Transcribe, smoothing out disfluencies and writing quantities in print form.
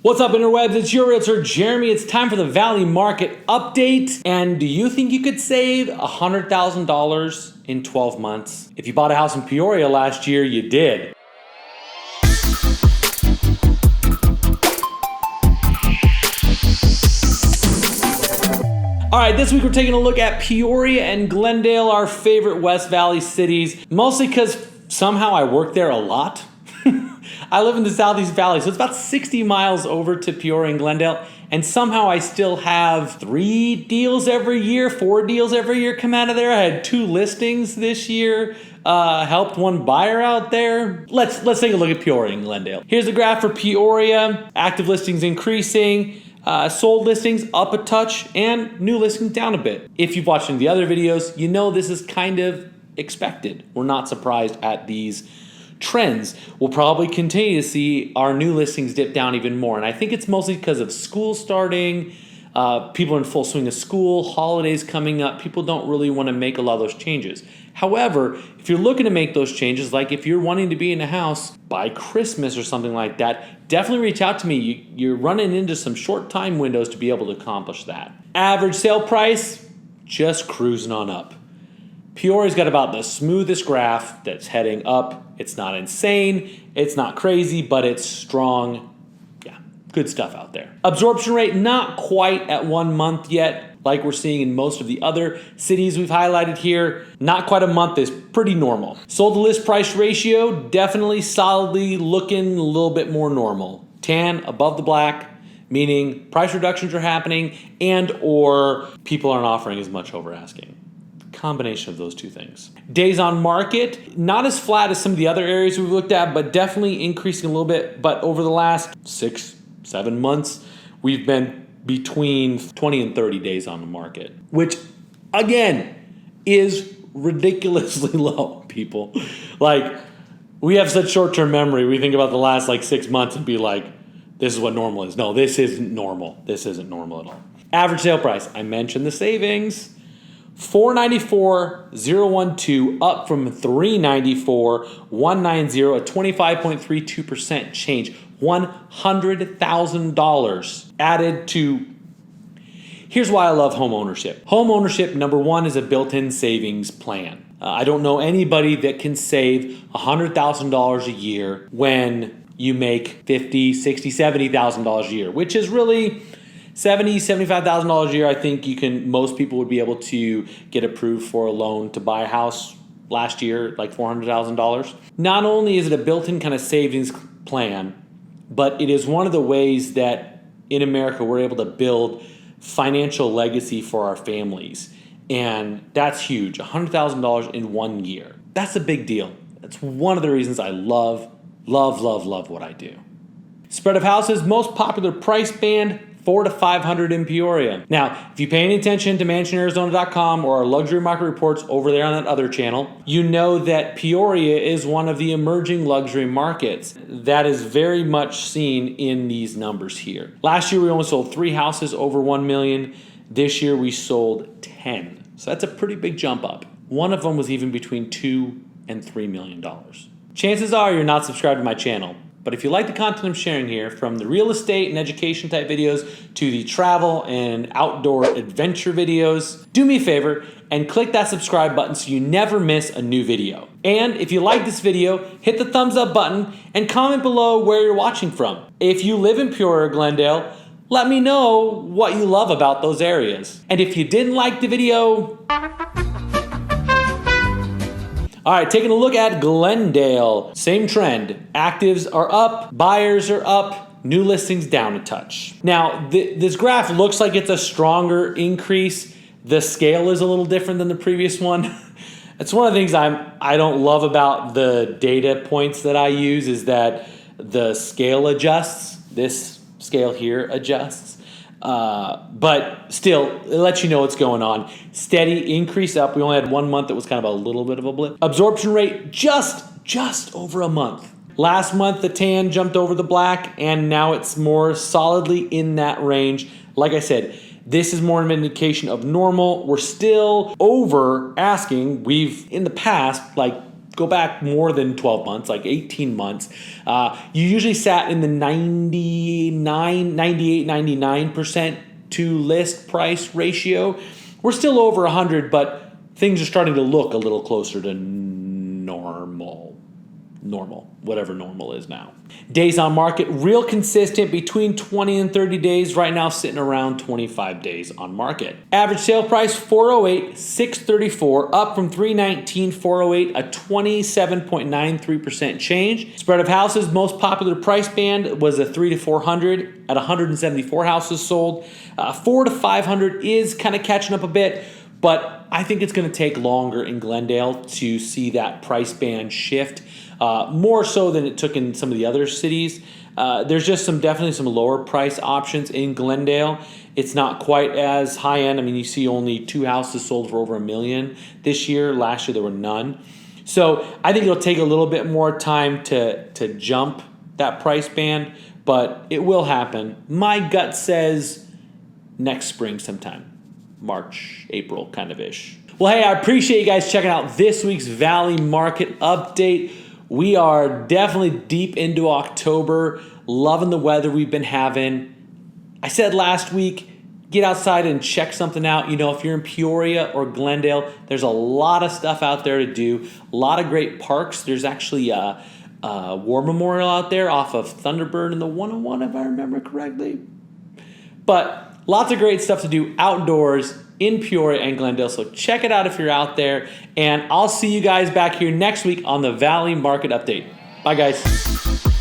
What's up, interwebs? It's your realtor, Jeremy. It's time for the Valley Market Update. And do you think you could save $100,000 in 12 months? If you bought a house in Peoria last year, you did. All right, this week we're taking a look at Peoria and Glendale, our favorite West Valley cities, mostly because somehow I work there a lot. I live in the Southeast Valley, so it's about 60 miles over to Peoria and Glendale, and somehow I still have 3 deals every year, 4 deals every year come out of there. I had 2 listings this year, helped one buyer out there. Let's take a look at Peoria and Glendale. Here's the graph for Peoria, active listings increasing, sold listings up a touch, and new listings down a bit. If you've watched any of the other videos, you know this is kind of expected. We're not surprised at these trends. We'll probably continue to see our new listings dip down even more. And I think it's mostly because of school starting, people in full swing of school, holidays coming up. People don't really want to make a lot of those changes. However, if you're looking to make those changes, like if you're wanting to be in a house by Christmas or something like that, definitely reach out to me. You're running into some short time windows to be able to accomplish that. Average sale price, just cruising on up. Peoria's got about the smoothest graph that's heading up. It's not insane, it's not crazy, but it's strong. Yeah, good stuff out there. Absorption rate, not quite at 1 month yet, like we're seeing in most of the other cities we've highlighted here. Not quite a month is pretty normal. Sold to list price ratio, definitely solidly looking a little bit more normal. Tan above the black, meaning price reductions are happening and or people aren't offering as much over asking. Combination of those two things. Days on market, not as flat as some of the other areas we've looked at, but definitely increasing a little bit. But over the last 6-7 months, we've been between 20 and 30 days on the market, which again is ridiculously low, people. Like, we have such short-term memory. We think about the last 6 months and be like, this is what normal is. No, this isn't normal. This isn't normal at all. Average sale price, I mentioned the savings. $494,012 up from $394,190, a 25.32% change. $100,000 added to. Here's why I love homeownership. Homeownership, number one, is a built-in savings plan. I don't know anybody that can save $100,000 a year when you make $50,000, $60,000, $70,000 a year, which is really $70,000, $75,000 a year. I think most people would be able to get approved for a loan to buy a house last year, like $400,000. Not only is it a built-in kind of savings plan, but it is one of the ways that in America we're able to build financial legacy for our families. And that's huge. $100,000 in 1 year. That's a big deal. That's one of the reasons I love what I do. Spread of houses, most popular price band, $400 to $500 in Peoria. Now, if you pay any attention to MansionArizona.com or our luxury market reports over there on that other channel, you know that Peoria is one of the emerging luxury markets. That is very much seen in these numbers here. Last year, we only sold 3 houses over $1 million. This year, we sold 10. So that's a pretty big jump up. One of them was even between $2 and $3 million. Chances are you're not subscribed to my channel. But if you like the content I'm sharing here, from the real estate and education type videos to the travel and outdoor adventure videos, do me a favor and click that subscribe button so you never miss a new video. And if you like this video, hit the thumbs up button and comment below where you're watching from. If you live in Peoria or Glendale, let me know what you love about those areas. And if you didn't like the video, all right, taking a look at Glendale. Same trend. Actives are up, buyers are up, new listings down a touch. Now, this graph looks like it's a stronger increase. The scale is a little different than the previous one. It's one of the things I don't love about the data points that I use is that the scale adjusts. This scale here adjusts. But still, it lets you know what's going on. Steady increase up. We only had 1 month that was kind of a little bit of a blip. Absorption rate just over a month. Last month, the tan jumped over the black, and now it's more solidly in that range. Like I said, this is more of an indication of normal. We're still over asking. We've, in the past, go back more than 12 months, like 18 months, you usually sat in the 99% to list price ratio. We're still over 100, but things are starting to look a little closer to normal, whatever normal is now. Days on market, real consistent between 20 and 30 days. Right now sitting around 25 days on market. Average sale price 408, 634, up from 319, 408, a 27.93% change. Spread of houses, most popular price band was a 3 to 400 at 174 houses sold. 4 to 500 is kind of catching up a bit, but I think it's going to take longer in Glendale to see that price band shift, more so than it took in some of the other cities. There's just definitely some lower price options in Glendale. It's not quite as high end. I mean, you see only 2 houses sold for over $1 million this year. Last year there were none. So I think it'll take a little bit more time to jump that price band, but it will happen. My gut says next spring sometime. March, April kind of ish. Well, hey, I appreciate you guys checking out this week's Valley Market Update. We are definitely deep into October, loving the weather we've been having. I said last week, get outside and check something out. You know, if you're in Peoria or Glendale, there's a lot of stuff out there to do, a lot of great parks. There's actually a war memorial out there off of Thunderbird and the 101, if I remember correctly. But lots of great stuff to do outdoors in Peoria and Glendale, so check it out if you're out there. And I'll see you guys back here next week on the Valley Market Update. Bye, guys.